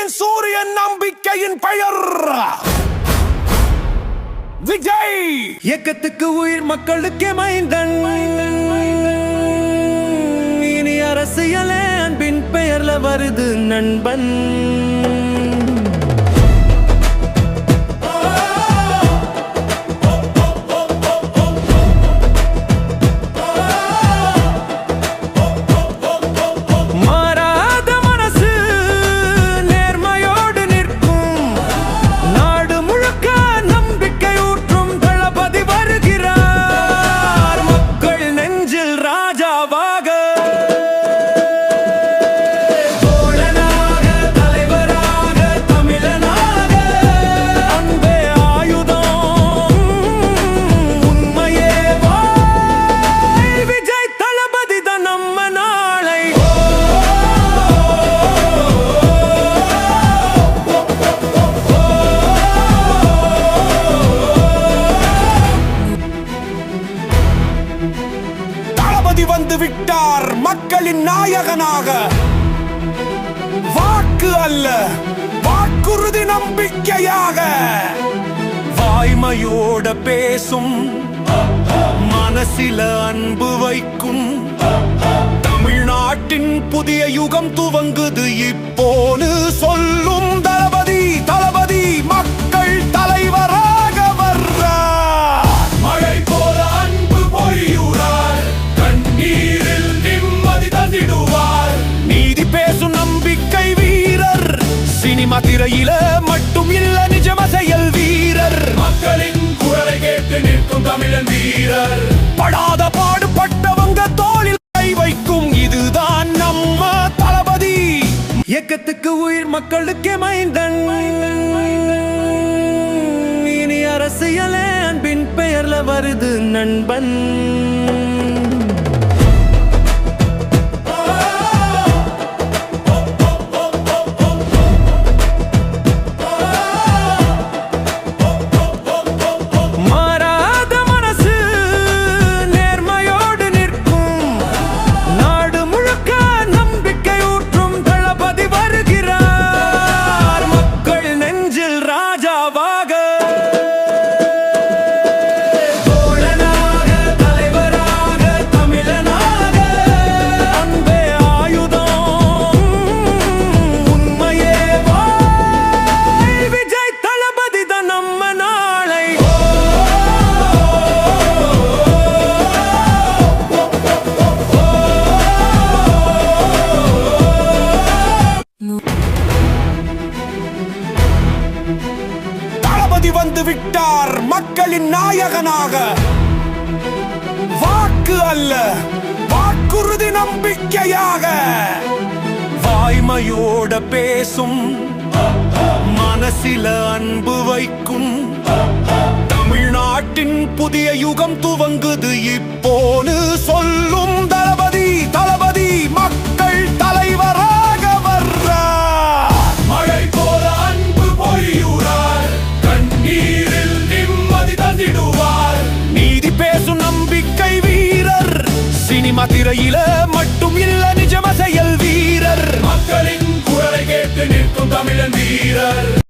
மக்களின் சூரியன் நம்பிக்கையின் பெயர் விஜய். இயக்கத்துக்கு உயிர், மக்களுக்கே மைந்தன். இனி அரசியலே அன்பின் பெயர்ல வருது நண்பன். வந்து விட்டார் மக்களின் நாயகனாக. வாக்கு அல்ல, வாக்குறுதி நம்பிக்கையாக. வாய்மையோட பேசும், மனசில அன்பு வைக்கும். தமிழ்நாட்டின் புதிய யுகம் துவங்குது இப்போது சொல்லும் தளபதி. தளபதி மக்கள் தலைவராக வர்றார். மழை போல அன்பு பொழியுறார், கண்ணீரில் நிம்மதி தந்திடுவார். நீதி பேசும் நம்பிக்கை வீரர், சினிமா திரையில மட்டும் இல்ல நிஜம செயல் வீரர். மக்களின் குரலை கேட்டு நிற்கும் தமிழன் வீரர். படாத பாடுபட்டவங்க தோளில் கை வைக்கும், இதுதான் நம்ம தளபதி. இயக்கத்துக்கு உயிர், மக்களுக்கே மைந்தன். இனி அரசியலே அன்பின் பெயர்ல வருது நண்பன். வந்து விட்டார் மக்களின் நாயகனாக. வாக்கு அல்ல, வாக்குறுதி நம்பிக்கையாக. வாய்மையோட பேசும், மனசில அன்பு வைக்கும். தமிழ்நாட்டின் புதிய யுகம் துவங்குது இப்போது சொல்லும் தளபதி. தளபதி மக்கள் தலைவராக வர்றார். மழை போல அன்பு பொழியுறார், கண்ணீரில் நிம்மதி தந்திடுவார். நீதி பேசும் நம்பிக்கை வீரர், சினிமா திரையில மட்டும் இல்ல நிஜம செயல் வீரர். மக்களின் குரலை கேட்டு நிற்கும் தமிழன் வீரர்.